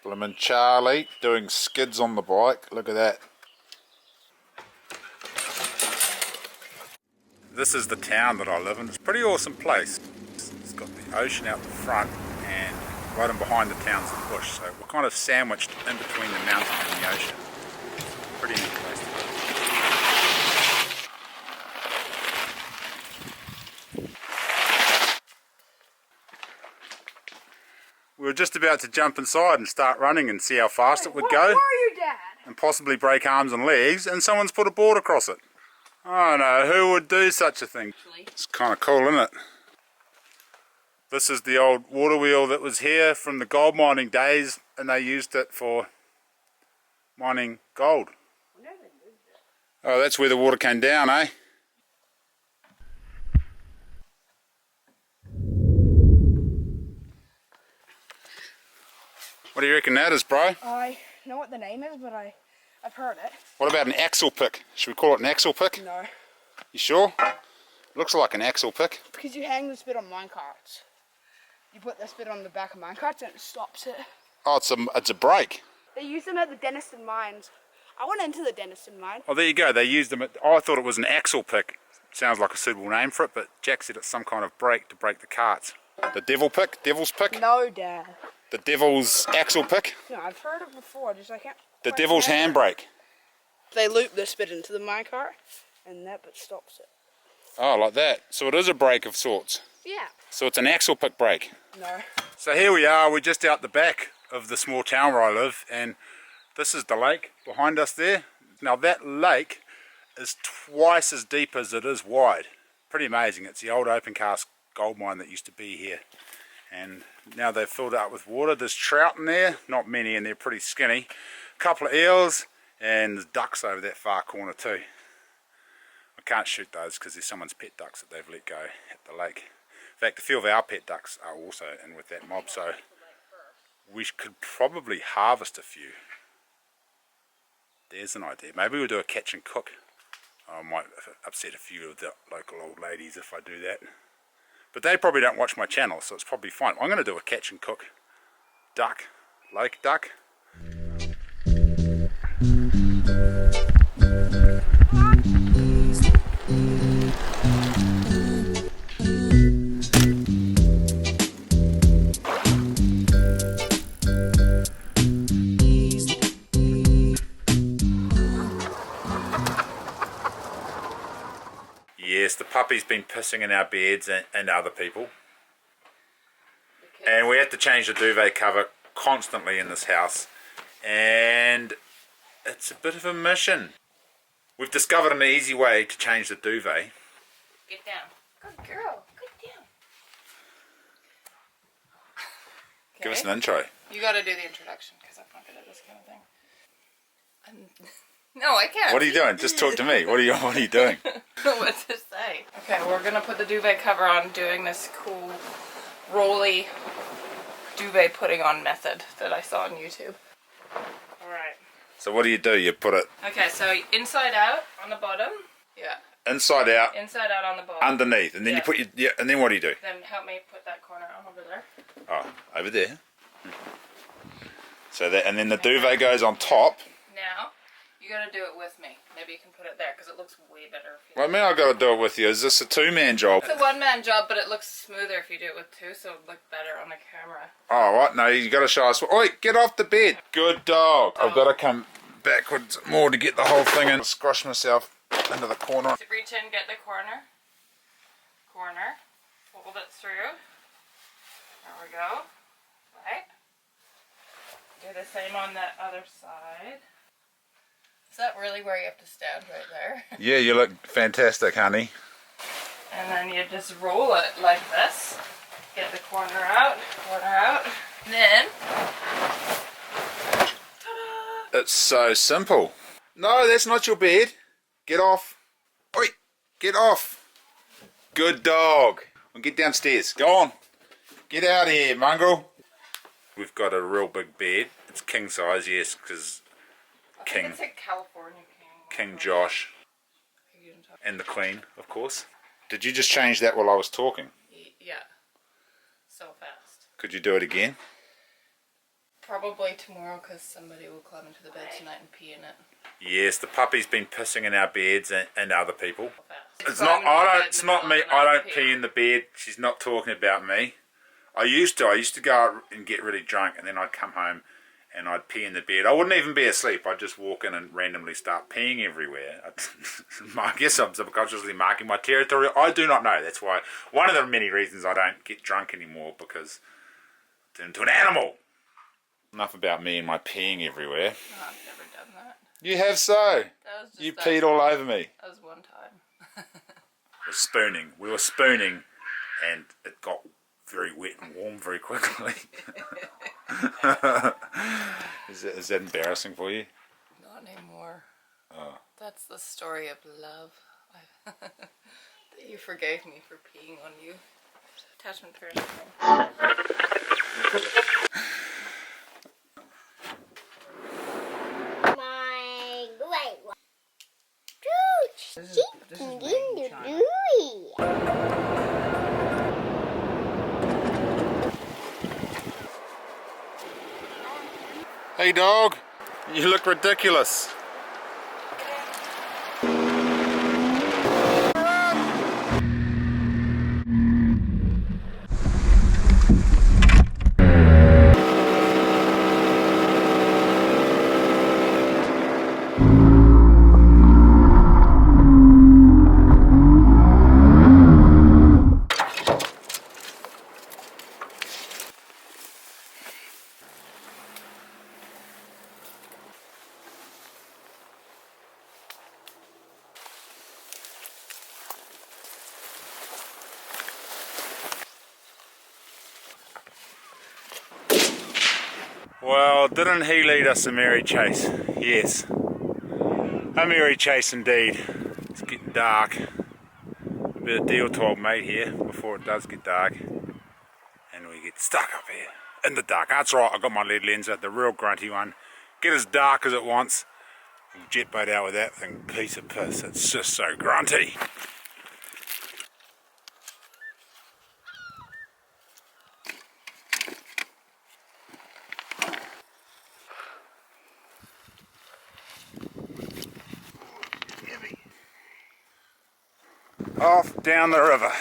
Bloomin' Charlie doing skids on the bike. Look at that. This is the town that I live in. It's a pretty awesome place. It's got the ocean out the front, and right in behind the town's a bush. So we're kind of sandwiched in between the mountain and the ocean. Pretty neat place to live. We were just about to jump inside and start running and see how fast it would go. Who are you, Dad? And possibly break arms and legs, and someone's put a board across it. I know, who would do such a thing? It's kind of cool, isn't it? This is the old water wheel that was here from the gold mining days, and they used it for mining gold. Oh, that's where the water came down, eh? What do you reckon that is, bro? I know what the name is, but I've heard it. What about an axle pick? Should we call it an axle pick? No. You sure? Looks like an axle pick. Because you hang this bit on minecarts. You put this bit on the back of minecarts and it stops it. Oh, it's a brake. They use them at the Denniston mines. I went into the Denniston mine. Oh, there you go. They used them at... Oh, I thought it was an axle pick. Sounds like a suitable name for it, but Jack said it's some kind of brake to brake the carts. The devil pick? Devil's pick? No, Dad. The devil's axle pick? No, I've heard it before, just I can't... The devil's handbrake? They loop this bit into the minecart, and that bit stops it. Oh, like that. So it is a brake of sorts. Yeah. So it's an axle pick brake. No. So here we are, we're just out the back of the small town where I live, and this is the lake behind us there. Now that lake is twice as deep as it is wide. Pretty amazing. It's the old open cast gold mine that used to be here, and now they've filled it up with water. There's trout in there, not many, and they're pretty skinny. A couple of eels, and there's ducks over that far corner too. I can't shoot those because there's someone's pet ducks that they've let go at the lake. In fact, a few of our pet ducks are also in with that mob, so we could probably harvest a few. There's an idea. Maybe we'll do a catch and cook. I might upset a few of the local old ladies if I do that. But they probably don't watch my channel, so it's probably fine. I'm going to do a catch and cook duck, lake duck. Yes, the puppy's been pissing in our beds and other people. And we have to change the duvet cover constantly in this house. And it's a bit of a mission. We've discovered an easy way to change the duvet. Get down. Good girl. Good down. Give us an intro. You gotta do the introduction because I'm not good at this kind of thing. No, I can't. What are you doing? Just talk to me. What are you doing? What to say? Okay, we're gonna put the duvet cover on, doing this cool rolly duvet putting on method that I saw on YouTube. Alright. So what do? You put it Okay, so inside out on the bottom. Yeah. inside out, Inside out on the bottom. underneath, and then Yeah. you put your, and then what do you do? Then help me put that corner on over there. Oh, over there. So that, and then the duvet goes on top. Now, you gotta do it with me. Maybe you can put it there because it looks way better if you Well, I mean, I've got to do it with you. Is this a two-man job? It's a one-man job, but it looks smoother if you do it with two, so it'll look better on the camera. Oh, what? No, you got to show us. Oi, get off the bed. Good dog. I've got to come backwards more to get the whole thing and squash myself into the corner. So reach in, get the corner. Corner. Hold it through. There we go. Right. Do the same on the other side. Is that really where you have to stand right there? Yeah, you look fantastic, honey. And then you just roll it like this. Get the corner out, then, ta-da! It's so simple. No, that's not your bed. Get off. Oi, get off. Good dog. Well, get downstairs. Go on. Get out of here, mongrel. We've got a real big bed. It's king size, yes, because King, It's a California king. King Josh and the Queen, of course. Did you just change that while I was talking? Yeah. So fast. Could you do it again? Probably tomorrow because somebody will climb into the bed tonight and pee in it. Yes, the puppy's been pissing in our beds and other people. It's Climbing not. I into don't. bed It's in the not middle me. of the I night don't and pee in the bed. She's not talking about me. I used to. I used to go out and get really drunk, and then I'd come home and I'd pee in the bed. I wouldn't even be asleep. I'd just walk in and randomly start peeing everywhere. I guess I'm subconsciously marking my territory. I do not know. That's why one of the many reasons I don't get drunk anymore, because I turn into an animal. Enough about me and my peeing everywhere. No, I've never done that. You have so. That was just You that, peed all over me. That was one time. We're spooning. We were spooning, and it got very wet and warm very quickly. Is that embarrassing for you? Not anymore. Oh. That's the story of love. That you forgave me for peeing on you. Attachment pair. My great one. Dude, Hey dog, you look ridiculous. Well, didn't he lead us a merry chase? Yes. A merry chase indeed. It's getting dark. A bit of deal to old mate here before it does get dark. And we get stuck up here in the dark. That's right, I got my lead lenser, the real grunty one. Get as dark as it wants. Jet boat out with that thing, piece of piss. It's just so grunty. Off down the river.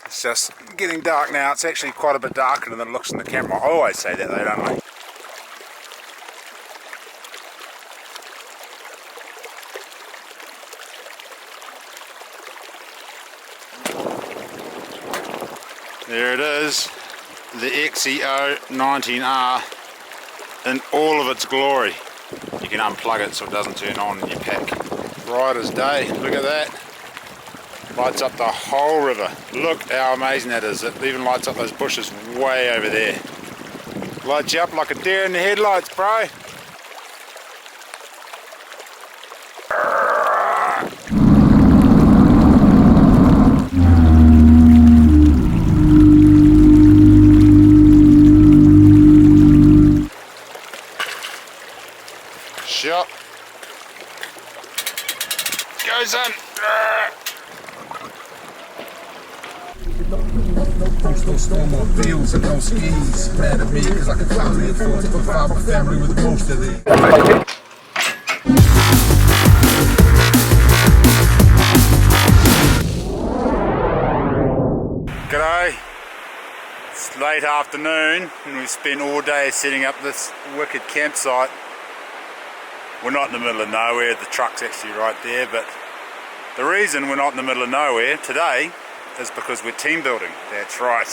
It's just getting dark now. It's actually quite a bit darker than it looks in the camera. I always say that though, don't I? There it is, the XEO 19R in all of its glory. You can unplug it so it doesn't turn on in your pack. Bright as day, look at that. Lights up the whole river. Look how amazing that is. It even lights up those bushes way over there. Lights you up like a deer in the headlights, bro. Shot. Goes in. No storm on fields and no skis. Mad at me cause I can finally afford to provide my family with most of these. G'day. It's late afternoon and we've spent all day setting up this wicked campsite. We're not in the middle of nowhere, the truck's actually right there, but the reason we're not in the middle of nowhere today is because we're team building. That's right.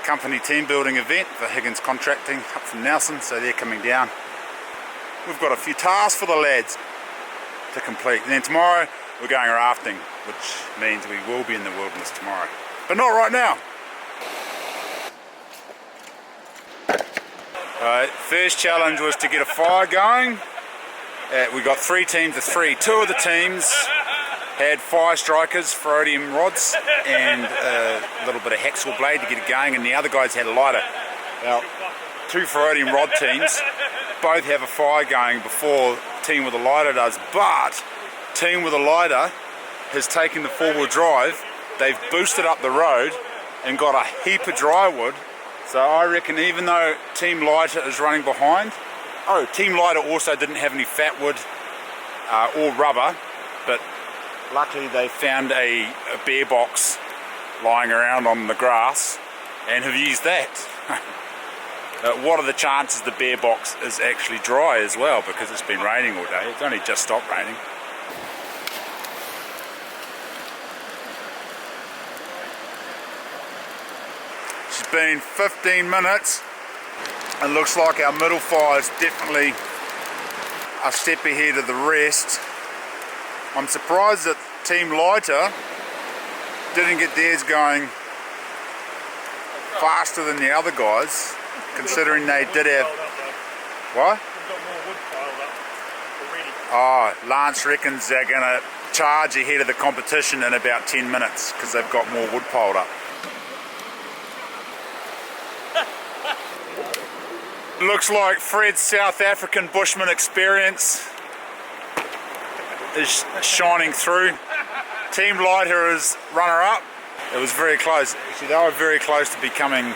Company team building event for Higgins Contracting up from Nelson, so they're coming down. We've got a few tasks for the lads to complete. And then tomorrow we're going rafting, which means we will be in the wilderness tomorrow. But not right now. Alright, first challenge was to get a fire going. We got 3 teams of 3. 2 of the teams had fire strikers, ferrodium rods, and a little bit of hacksaw blade to get it going, and the other guys had a lighter. Now, 2 ferrodium rod teams both have a fire going before team with a lighter does, but team with a lighter has taken the 4-wheel drive, they've boosted up the road and got a heap of dry wood So I reckon even though Team Lighter is running behind, Team Lighter also didn't have any fat wood or rubber, but luckily they found a bear box lying around on the grass and have used that. What are the chances the bear box is actually dry as well, because it's been raining all day. It's only just stopped raining. It's been 15 minutes and looks like our middle fire is definitely a step ahead of the rest. I'm surprised that Team Lighter didn't get theirs going faster than the other guys, considering they did have... What? Oh, Lance reckons they're going to charge ahead of the competition in about 10 minutes because they've got more wood piled up. Looks like Fred's South African bushman experience is shining through. Team Lighter is runner-up. It was very close. Actually, they were very close to becoming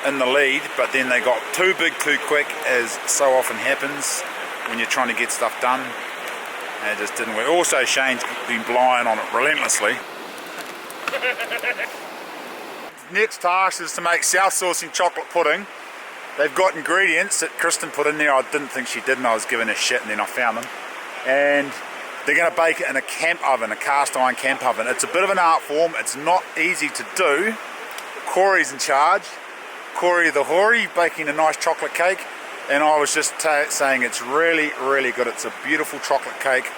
in the lead, but then they got too big too quick, as so often happens when you're trying to get stuff done, and it just didn't work. Also, Shane's been blind on it relentlessly. Next task is to make South Saucing chocolate pudding. They've got ingredients that Kristen put in there. I didn't think she did, and I was giving her shit, and then I found them. And they're going to bake it in a camp oven, a cast iron camp oven. It's a bit of an art form. It's not easy to do. Corey's in charge. Corey the Hoary baking a nice chocolate cake, and I was just saying it's really, really good. It's a beautiful chocolate cake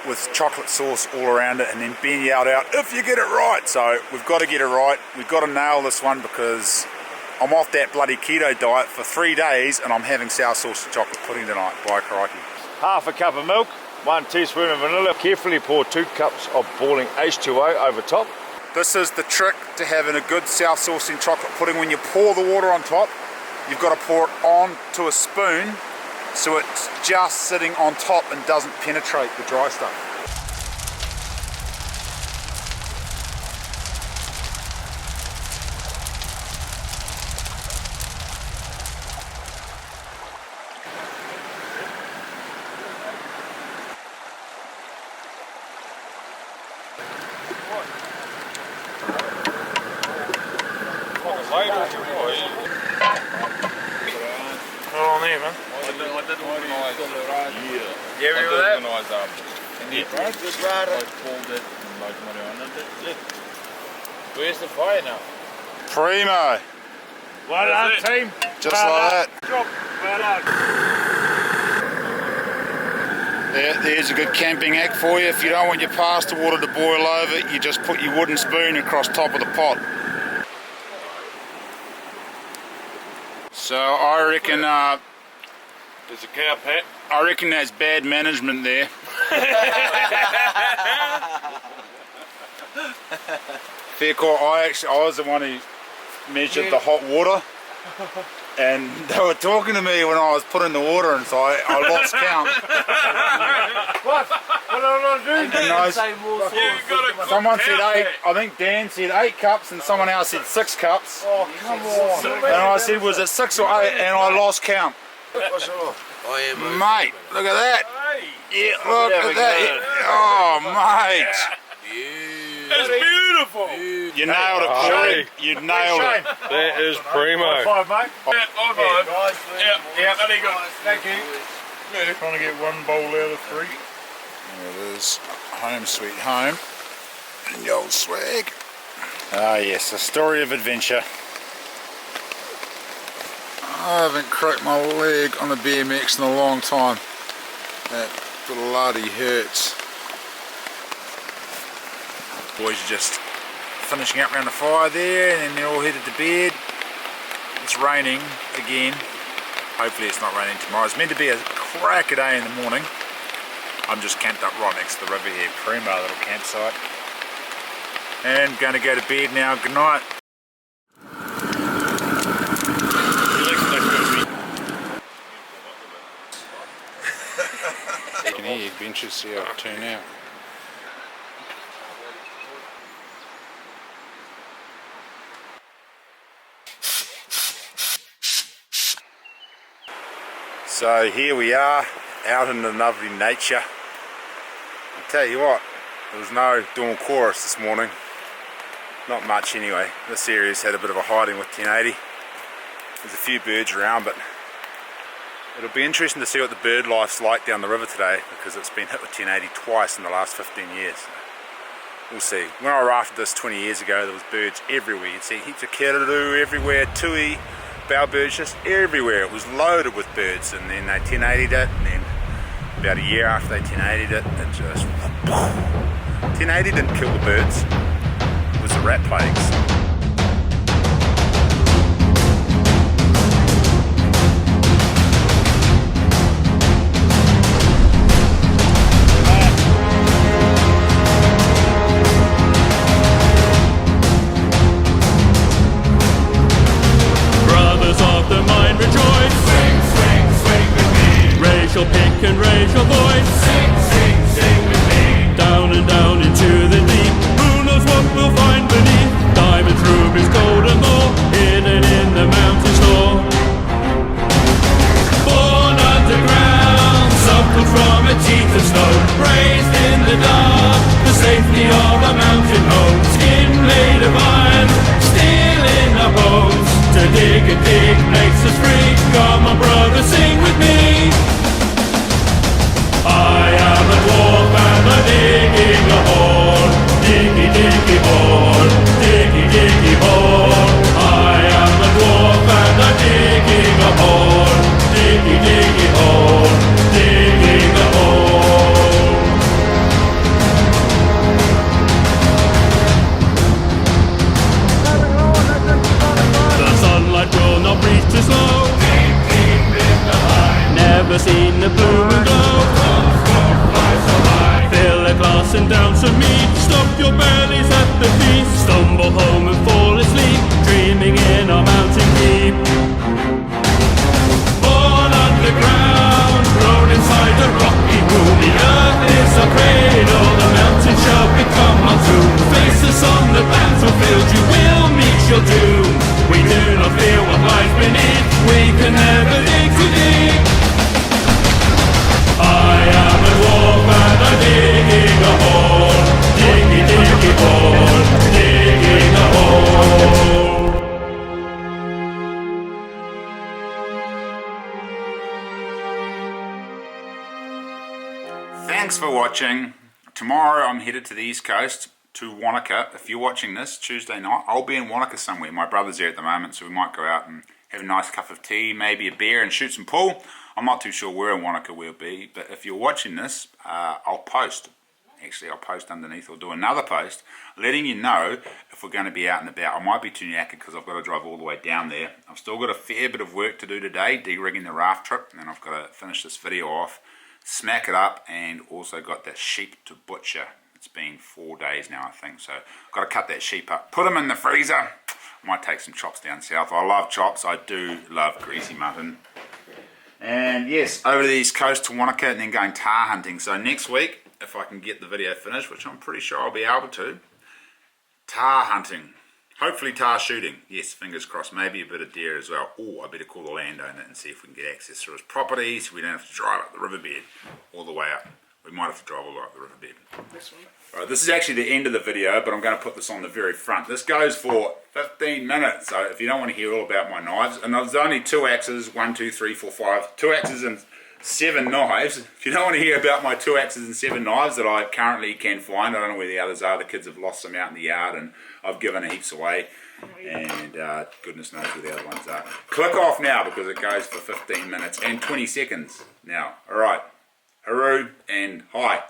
with chocolate sauce all around it, and then Ben yelled out, "If you get it right!" So we've got to get it right. We've got to nail this one because I'm off that bloody keto diet for 3 days, and I'm having South Saucing chocolate pudding tonight. By crikey. Half a cup of milk, 1 teaspoon of vanilla. Carefully pour 2 cups of boiling H2O over top. This is the trick to having a good South Saucing chocolate pudding. When you pour the water on top, you've got to pour it onto a spoon so it's just sitting on top and doesn't penetrate the dry stuff. On there, man. Yeah, ready with that? Where's the fire now? Primo. Well done, team. Just like that. Job. Well done. There's a good camping hack for you. If you don't want your pasta water to boil over, you just put your wooden spoon across top of the pot. So I reckon There's a cow pat. I reckon that's bad management there. Fair call. I was the one who measured the hot water, and they were talking to me when I was putting the water in, so I lost count. What? What am I doing? And someone said 8. I think Dan said 8 cups, and someone else said 6 cups. Oh, come on. And I said, was it 6 or 8? And I lost count. What's wrong? Mate, look at that. Yeah, look at that. Oh, mate. It's beautiful. You nailed it, Corey. You nailed it. That is primo. High five, mate. Yeah, high five. Yeah, very good. Thank you. Yeah. Trying to get 1 bowl out of 3. There it is. Home sweet home. And the old swag. Ah, yes, a story of adventure. I haven't cracked my leg on a BMX in a long time. That bloody hurts. Boys are just finishing up around the fire there, and then they're all headed to bed. It's raining again. Hopefully it's not raining tomorrow. It's meant to be a cracker day in the morning. I'm just camped up right next to the river here. Primo little campsite. And going to go to bed now. Good night. You can hear your benches, see how it turn out. So here we are, out in the lovely nature. I'll tell you what, there was no dawn chorus this morning. Not much anyway. This area's had a bit of a hiding with 1080. There's a few birds around, but it'll be interesting to see what the bird life's like down the river today, because it's been hit with 1080 twice in the last 15 years. So we'll see. When I rafted this 20 years ago, there was birds everywhere. You'd see heaps of kereroo everywhere, tui, bowerbirds just everywhere. It was loaded with birds, and then they 1080'd it, and then about a year after they 1080'd it, it just 1080 didn't kill the birds. It was the rat plagues. Raise your pick and raise your voice. Sing, sing, sing with me. Down and down into the deep. Who knows what we'll find beneath? Diamonds, rubies, gold and more, hidden in the mountain store. Born underground, suckled from a teeth of snow, raised in the dark, the safety of a mountain home. Skin made of iron, steel in our bones. To dig and dig makes us free. Come on, brother, sing with me. I am a dwarf and I'm digging a hole. Diggy, diggy hole. Diggy, diggy hole. I am a dwarf and I'm digging a hole. Diggy, diggy hole. Digging a hole. The sunlight will not breathe too slow. Never seen the blue and glow. Fill a glass and down some meat. Stop your bellies at the feast. Stumble home and fall asleep, dreaming in our mountain deep. Born underground, grown inside a rocky womb. The earth is our cradle, the mountain shall become our tomb. Face us on the battlefield, you will meet your doom. We do not fear what lies beneath, we can never dig too deep. I am a dwarf and I'm digging a hole. Diggy, diggy hole. Digging a hole. Thanks for watching. Tomorrow I'm headed to the East Coast, to Wanaka. If you're watching this Tuesday night, I'll be in Wanaka somewhere. My brother's there at the moment, so we might go out and have a nice cup of tea, maybe a beer, and shoot some pool. I'm not too sure where in Wanaka we'll be, but if you're watching this, I'll post. Actually, I'll post underneath, or do another post, letting you know if we're going to be out and about. I might be too knackered because I've got to drive all the way down there. I've still got a fair bit of work to do today, de-rigging the raft trip, and then I've got to finish this video off, smack it up, and also got that sheep to butcher. It's been 4 days now, I think, so I've got to cut that sheep up, put them in the freezer. Might take some chops down south. I love chops. I do love greasy mutton. And yes, over to the East Coast to Wanaka, and then going tar hunting. So next week, if I can get the video finished, which I'm pretty sure I'll be able to, tar hunting. Hopefully tar shooting. Yes, fingers crossed. Maybe a bit of deer as well. Oh, I better call the landowner and see if we can get access to his property so we don't have to drive up the riverbed all the way up. We might have to drive all the way up the riverbed. Alright, this is actually the end of the video, but I'm going to put this on the very front. This goes for 15 minutes, so if you don't want to hear all about my knives, and there's only 2 axes, 1, 2, 3, 4, 5, 2 axes and 7 knives. If you don't want to hear about my 2 axes and 7 knives that I currently can find, I don't know where the others are. The kids have lost them out in the yard, and I've given heaps away, and goodness knows where the other ones are. Click off now because it goes for 15 minutes and 20 seconds now. Alright, hooroo and hi.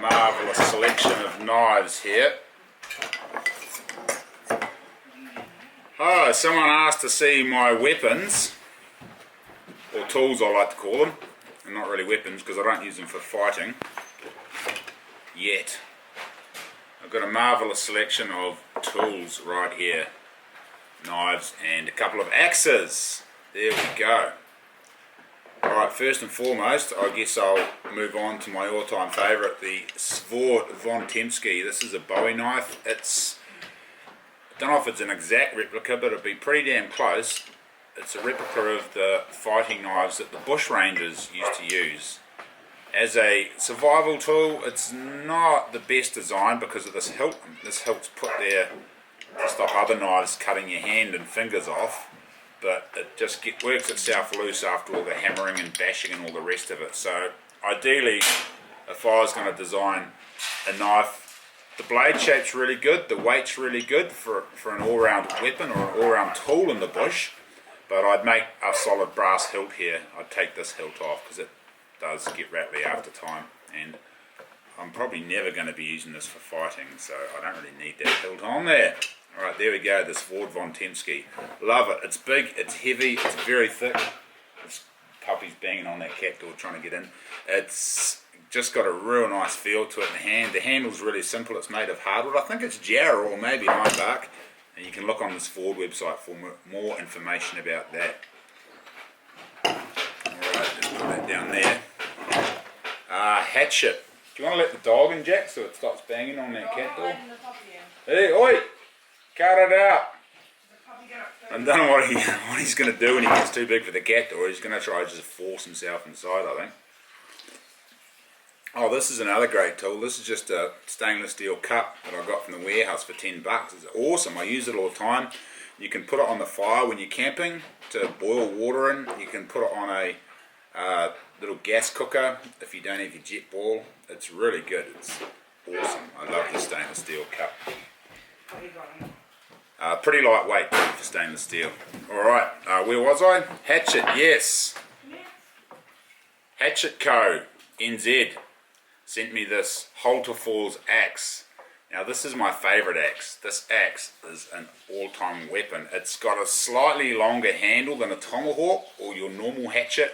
Marvellous selection of knives here. Oh, someone asked to see my weapons, or tools I like to call them. They're not really weapons because I don't use them for fighting yet. I've got a marvellous selection of tools right here. Knives and a couple of axes. There we go. Alright, first and foremost, I guess I'll move on to my all-time favourite, the Svort von Temsky. This is a Bowie knife. I don't know if it's an exact replica, but it'll be pretty damn close. it's a replica of the fighting knives that the bushrangers used to use. As a survival tool, it's not the best design because of this hilt. This hilt's put there to stop other knives cutting your hand and fingers off, but it just works itself loose after all the hammering and bashing and all the rest of it. So ideally, if I was going to design a knife, the blade shape's really good, the weight's really good for an all-round weapon or an all-round tool in the bush, but I'd make a solid brass hilt here. I'd take this hilt off because it does get rattly after time, and I'm probably never going to be using this for fighting, so I don't really need that hilt on there. Alright, there we go, this Ford Von Tempsky. Love it. It's big, it's heavy, it's very thick. This puppy's banging on that cat door trying to get in. It's just got a real nice feel to it in the hand. The handle's really simple. It's made of hardwood. I think it's jarrah or maybe iron bark. And you can look on this Ford website for more information about that. Alright, let's put that down there. Hatchet. Do you want to let the dog in, Jack, so it stops banging on that cat door? Hey, oi! Cut it out! I don't know what he's going to do when he gets too big for the cat door. He's going to try to just force himself inside, I think. Oh, this is another great tool. This is just a stainless steel cup that I got from the warehouse for $10. It's awesome. I use it all the time. You can put it on the fire when you're camping to boil water in. You can put it on a little gas cooker if you don't have your jet boil. It's really good. It's awesome. I love the stainless steel cup. Pretty lightweight for stainless steel. Alright, where was I? Hatchet, yes. Hatchet Co. NZ sent me this Halter Falls axe. Now this is my favourite axe. This axe is an all-time weapon. It's got a slightly longer handle than a tomahawk or your normal hatchet,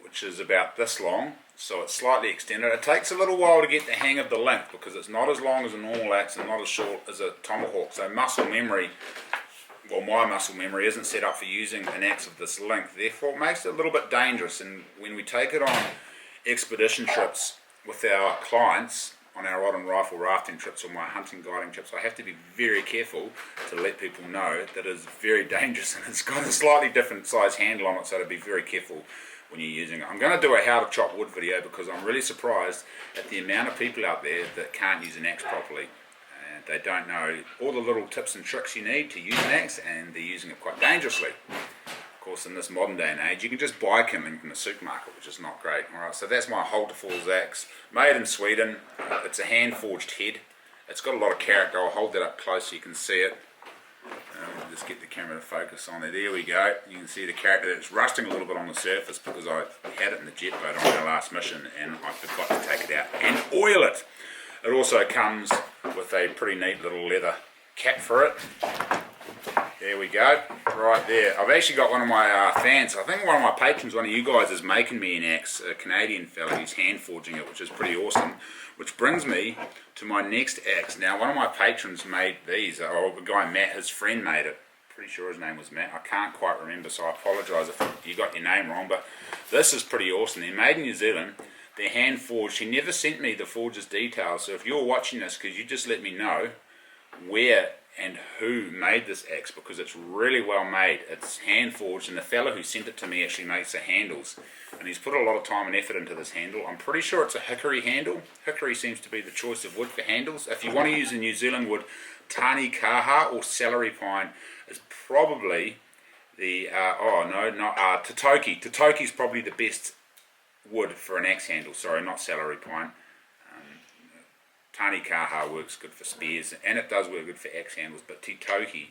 which is about this long, so it's slightly extended. It takes a little while to get the hang of the length because it's not as long as a normal axe and not as short as a tomahawk. So muscle memory, well, my muscle memory isn't set up for using an axe of this length, therefore it makes it a little bit dangerous. And when we take it on expedition trips with our clients, on our rod and rifle rafting trips or my hunting guiding trips, I have to be very careful to let people know that it's very dangerous and it's got a slightly different size handle on it, so to be very careful when you're using it. I'm going to do a how to chop wood video because I'm really surprised at the amount of people out there that can't use an axe properly. And they don't know all the little tips and tricks you need to use an axe, and they're using it quite dangerously. Of course, in this modern day and age, you can just buy them in the supermarket, which is not great. Alright, so that's my Halter Falls axe, made in Sweden. It's a hand-forged head. It's got a lot of character. I'll hold that up close so you can see it. Just get the camera to focus on it. There we go. You can see the character. It's rusting a little bit on the surface because I had it in the jet boat on our last mission and I forgot to take it out and oil it. It also comes with a pretty neat little leather cap for it. There we go, right there. I've actually got one of my fans, I think one of my patrons, one of you guys, is making me an axe, a Canadian fella. He's hand forging it, which is pretty awesome. Which brings me to my next axe. Now, one of my patrons made these, or the guy Matt, his friend made it. Pretty sure his name was Matt. I can't quite remember, so I apologise if you got your name wrong. But this is pretty awesome. They're made in New Zealand. They're hand forged. He never sent me the forger's details, so if you're watching this, could you just let me know where and who made this axe, because it's really well made. It's hand forged, and the fella who sent it to me actually makes the handles, and he's put a lot of time and effort into this handle. I'm pretty sure it's a hickory handle. Hickory seems to be the choice of wood for handles. If you want to use a New Zealand wood, tani kaha or celery pine is probably the Totoki. Totoki is probably the best wood for an axe handle. Sorry, not celery pine. Tani kaha works good for spears, and it does work good for axe handles, but Titoki,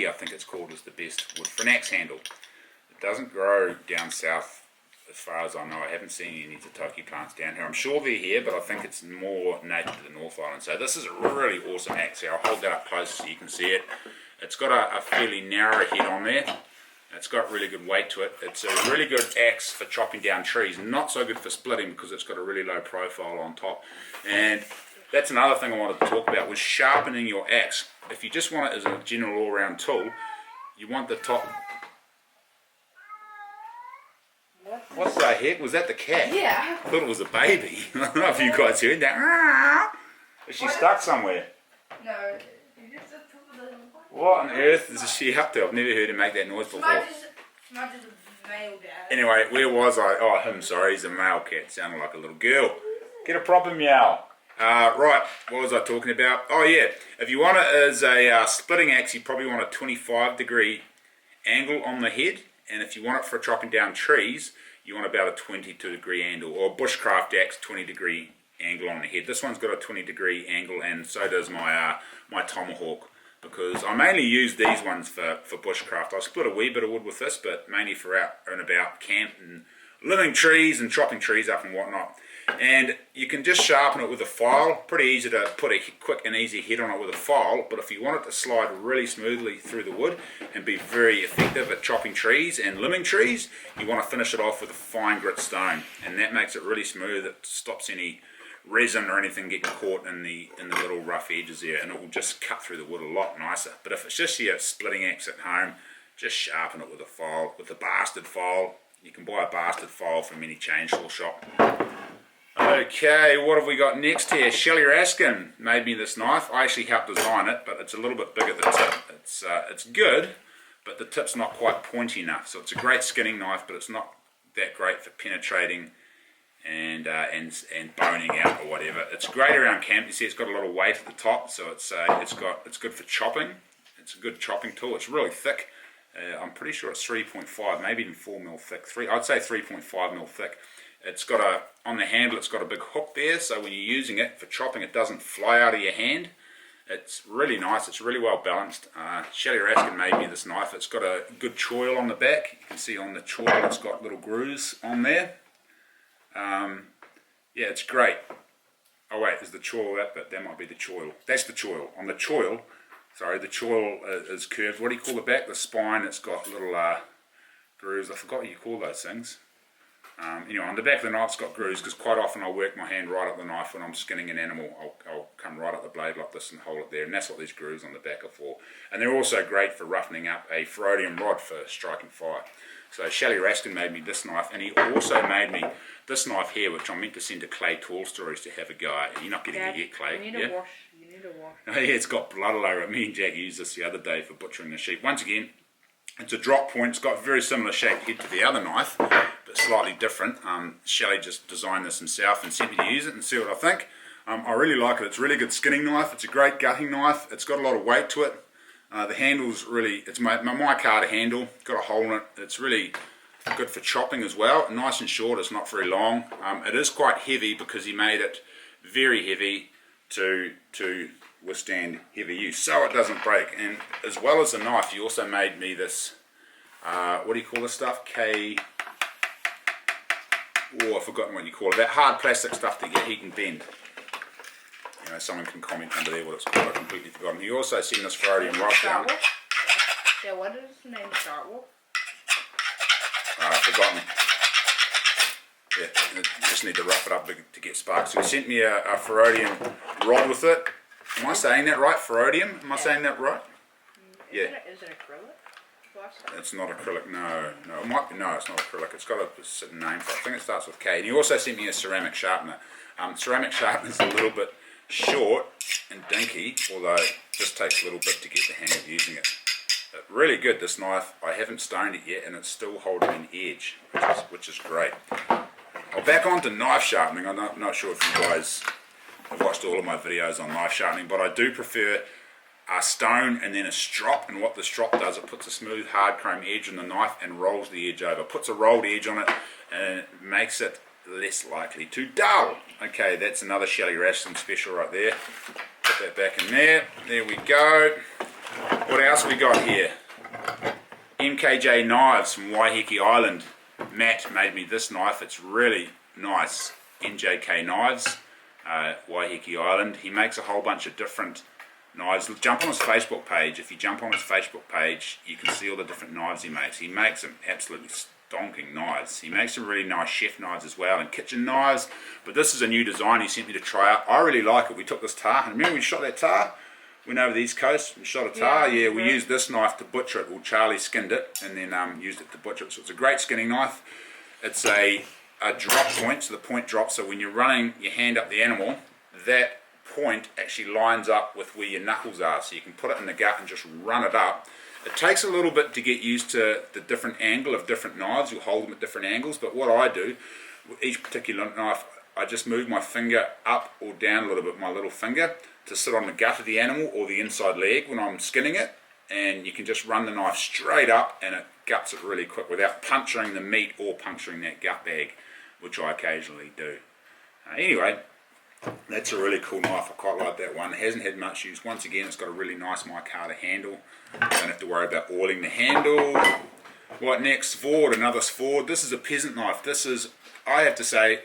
I think it's called, is the best wood for an axe handle. It doesn't grow down south as far as I know. I haven't seen any Titoki plants down here. I'm sure they're here, but I think it's more native to the North Island. So this is a really awesome axe here. I'll hold that up close so you can see it. It's got a fairly narrow head on there. It's got really good weight to it. It's a really good axe for chopping down trees. Not so good for splitting because it's got a really low profile on top. And that's another thing I wanted to talk about, was sharpening your axe. If you just want it as a general all-round tool, you want the top... What the heck? Was that the cat? Yeah. I thought it was a baby. I don't know if you guys heard that. Is she stuck somewhere? No, you just took the What on earth is she up to? I've never heard him make that noise before. Smudge is a male dad. Anyway, where was I? Oh, him, sorry, he's a male cat. Sounded like a little girl. Get a proper meow. Right, what was I talking about? Oh yeah, if you want it as a splitting axe, you probably want a 25-degree angle on the head. And if you want it for chopping down trees, you want about a 22-degree angle. Or bushcraft axe, 20-degree angle on the head. This one's got a 20-degree angle, and so does my my tomahawk. Because I mainly use these ones for bushcraft. I split a wee bit of wood with this, but mainly for out and about camp and living trees and chopping trees up and whatnot. And you can just sharpen it with a file. Pretty easy to put a quick and easy head on it with a file, but if you want it to slide really smoothly through the wood and be very effective at chopping trees and limbing trees, you want to finish it off with a fine grit stone, and that makes it really smooth. It stops any resin or anything getting caught in the little rough edges there, and it will just cut through the wood a lot nicer. But if it's just your splitting axe at home, just sharpen it with a file, with a bastard file. You can buy a bastard file from any chainsaw shop. Okay, what have we got next here? Shelley Raskin made me this knife. I actually helped design it, but it's a little bit big at the tip. It's good, but the tip's not quite pointy enough. So it's a great skinning knife, but it's not that great for penetrating and boning out or whatever. It's great around camp. You see, it's got a lot of weight at the top, so it's good for chopping. It's a good chopping tool. It's really thick. I'm pretty sure it's 3.5, maybe even 4 mil thick. I'd say 3.5 mil thick. It's got on the handle, it's got a big hook there, so when you're using it for chopping, it doesn't fly out of your hand. It's really nice. It's really well balanced. Shelley Raskin made me this knife. It's got a good choil on the back. You can see on the choil it's got little grooves on there. Yeah, it's great. Oh wait, is the choil that bit? That might be the choil. That's the choil. On the choil, sorry, the choil is curved. What do you call the back? The spine, it's got little grooves. I forgot what you call those things. Anyway, on the back of the knife it's got grooves, because quite often I'll work my hand right up the knife when I'm skinning an animal. I'll come right up the blade like this and hold it there, and that's what these grooves on the back are for. And they're also great for roughening up a ferrodium rod for striking fire. So Shelley Raskin made me this knife, and he also made me this knife here, which I'm meant to send to Clay Tall Stories to have a go at. You're not getting it yet, Clay. You need to wash. You need to wash. Oh, yeah, it's got blood all over it. Me and Jack used this the other day for butchering a sheep. Once again, it's a drop point. It's got a very similar shaped head to the other knife, but slightly different. Shelley just designed this himself and sent me to use it and see what I think. I really like it. It's a really good skinning knife. It's a great gutting knife. It's got a lot of weight to it. The handle's really, it's my micarta handle. Got a hole in it. It's really good for chopping as well. Nice and short. It's not very long. It is quite heavy because he made it very heavy to withstand heavy use, so it doesn't break. And as well as the knife, he also made me this, what do you call this stuff? I've forgotten what you call it. That hard plastic stuff that you heat and bend. You know, someone can comment under there what it's called. I've completely forgotten. He also sent this ferrodium rod down. Yeah, what is the name? Dartwool? I've forgotten. Yeah, you just need to rough it up to get sparks. So he sent me a ferrodium rod with it. Am I saying that right? Ferrodium? Am I saying that right? Yeah. Is it acrylic? It's not acrylic, no. It might be, no, it's not acrylic. It's got a certain name for it. I think it starts with K. And he also sent me a ceramic sharpener. Ceramic sharpener is a little bit short and dinky, although it just takes a little bit to get the hang of using it. But really good, this knife. I haven't stoned it yet, and it's still holding an edge, which is great. Well, back on to knife sharpening. I'm not sure if you guys have watched all of my videos on knife sharpening, but I do prefer a stone and then a strop. And what the strop does, it puts a smooth hard chrome edge on the knife and rolls the edge over. Puts a rolled edge on it and it makes it less likely to dull. Okay, that's another Shelley Raskin special right there. Put that back in there. There we go. What else we got here? MKJ Knives from Waiheke Island. Matt made me this knife. It's really nice. MJK Knives, Waiheke Island. He makes a whole bunch of different knives. Jump on his Facebook page. If you jump on his Facebook page, you can see all the different knives he makes. He makes some absolutely stonking knives. He makes some really nice chef knives as well, and kitchen knives. But this is a new design he sent me to try out. I really like it. We took this tar, and remember we shot that tar? Went over the East Coast and shot a tar. Yeah, we used this knife to butcher it. Well, Charlie skinned it and then used it to butcher it. So it's a great skinning knife. It's a drop point, so the point drops. So when you're running your hand up the animal, that point actually lines up with where your knuckles are, so you can put it in the gut and just run it up. It takes a little bit to get used to the different angle of different knives. You'll hold them at different angles, but what I do with each particular knife, I just move my finger up or down a little bit, my little finger, to sit on the gut of the animal or the inside leg when I'm skinning it, and you can just run the knife straight up and it guts it really quick without puncturing the meat or puncturing that gut bag, which I occasionally do. Anyway, that's a really cool knife. I quite like that one. It hasn't had much use. Once again, it's got a really nice micarta handle. Don't have to worry about oiling the handle. Right, next, Svord, another Svord. This is a peasant knife. This is, I have to say,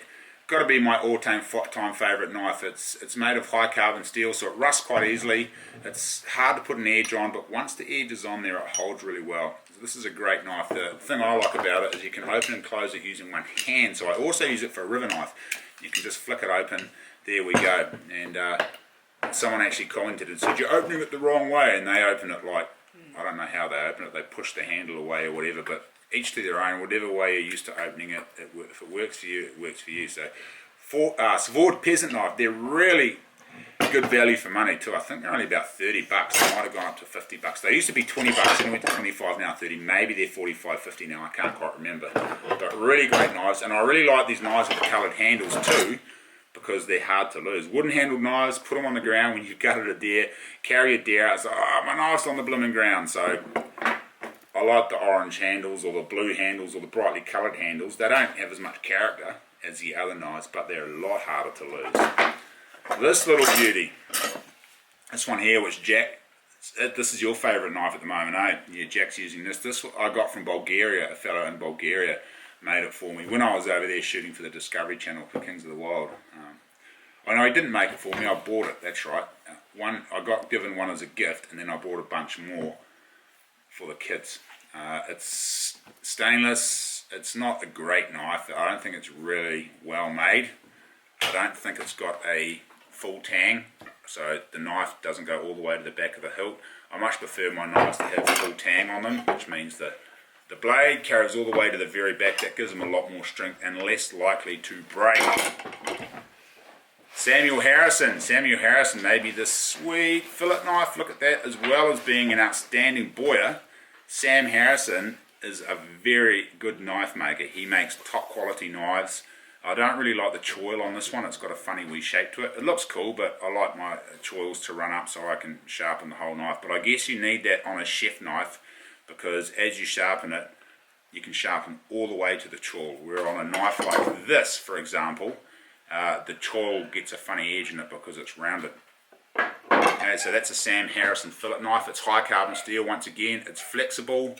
got to be my all-time favourite knife. It's made of high carbon steel, so it rusts quite easily. It's hard to put an edge on, but once the edge is on there, it holds really well. So this is a great knife. The thing I like about it is you can open and close it using one hand. So I also use it for a river knife. You can just flick it open. There we go. And someone actually commented and said, you're opening it the wrong way, and they open it like, I don't know how they open it. They push the handle away or whatever, but each to their own. Whatever way you're used to opening it, if it works for you, it works for you. So, Svord peasant knife, they're really good value for money too. I think they're only about $30. They might have gone up to $50. They used to be $20, and went to 25, now 30. Maybe they're 45, 50 now. I can't quite remember. But really great knives, and I really like these knives with the coloured handles too, because they're hard to lose. Wooden handled knives, put them on the ground when you've gutted a deer, carry a deer out, it's like, oh, my knife's on the blooming ground. So I like the orange handles or the blue handles or the brightly coloured handles. They don't have as much character as the other knives, but they're a lot harder to lose. This little beauty, this one here, which Jack, this is your favourite knife at the moment, eh? Yeah, Jack's using this. This I got from Bulgaria. A fellow in Bulgaria made it for me when I was over there shooting for the Discovery Channel for Kings of the Wild. I know he didn't make it for me, I bought it, that's right. I got given one as a gift, and then I bought a bunch more for the kids. It's stainless. It's not a great knife. I don't think it's really well made. I don't think it's got a full tang, so the knife doesn't go all the way to the back of the hilt. I much prefer my knives to have full tang on them, which means that the blade carries all the way to the very back. That gives them a lot more strength and less likely to break. Samuel Harrison made me this sweet fillet knife. Look at that. As well as being an outstanding boyer, Sam Harrison is a very good knife maker. He makes top quality knives. I don't really like the choil on this one. It's got a funny wee shape to it. It looks cool, but I like my choils to run up so I can sharpen the whole knife. But I guess you need that on a chef knife, because as you sharpen it, you can sharpen all the way to the choil. Where on a knife like this, for example, the choil gets a funny edge in it because it's rounded. Okay, so that's a Sam Harrison fillet knife. It's high carbon steel. Once again, it's flexible.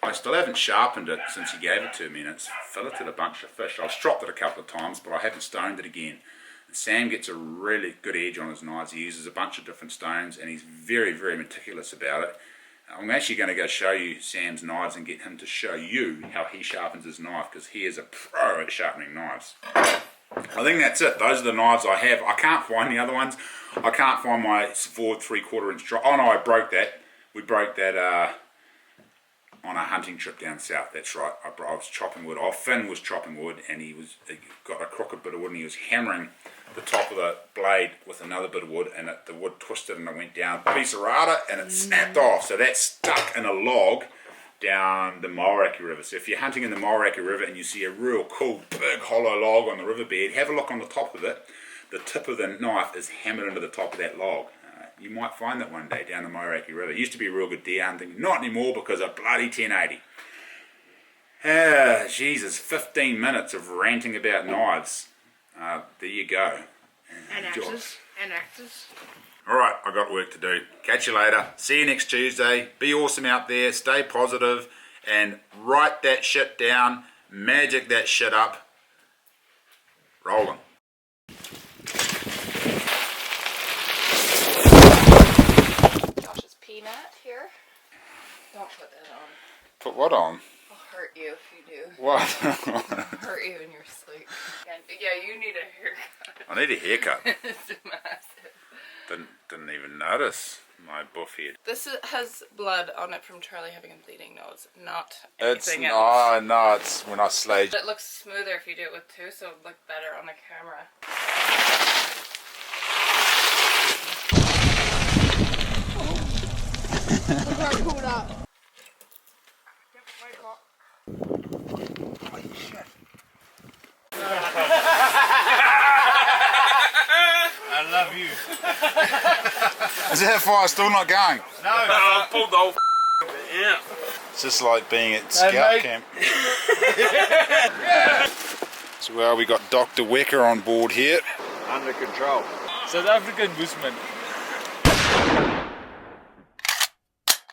I still haven't sharpened it since he gave it to me, and it's filleted a bunch of fish. I've stropped it a couple of times, but I haven't stoned it again. And Sam gets a really good edge on his knives. He uses a bunch of different stones, and he's very, very meticulous about it. I'm actually going to go show you Sam's knives and get him to show you how he sharpens his knife, because he is a pro at sharpening knives. I think that's it. Those are the knives I have. I can't find the other ones. I can't find my Svord 3/4 inch drop. Oh no, I broke that. We broke that on a hunting trip down south. That's right. I was chopping wood. Finn was chopping wood, and he got a crooked bit of wood, and he was hammering the top of the blade with another bit of wood, and the wood twisted and it went down a piece of rata and it snapped off. So that's stuck in a log down the Maoraki River. So if you're hunting in the Maoraki River and you see a real cool big hollow log on the riverbed, have a look on the top of it. The tip of the knife is hammered into the top of that log. You might find that one day down the Maoraki River. It used to be real good deer hunting. Not anymore because of bloody 1080. Jesus, 15 minutes of ranting about knives. There you go. And axes. And axes. Alright, I got work to do. Catch you later. See you next Tuesday. Be awesome out there. Stay positive. And write that shit down. Magic that shit up. Rolling. Josh's peanut here. Don't put that on. Put what on? I'll hurt you if you do. What? Hurt you in your sleep. Yeah, you need a haircut. I need a haircut. It's massive. Didn't even notice my buff head. This has blood on it from Charlie having a bleeding nose, not It's anything else. no, it's when I slayed. It looks smoother if you do it with two, so it would look better on the camera. Pull it up. I love you. Is that fire still not going? No, I pulled the whole yeah. It's just like being at scout mate. camp. So well, we got Dr. Wecker on board here. Under control. South African bushman.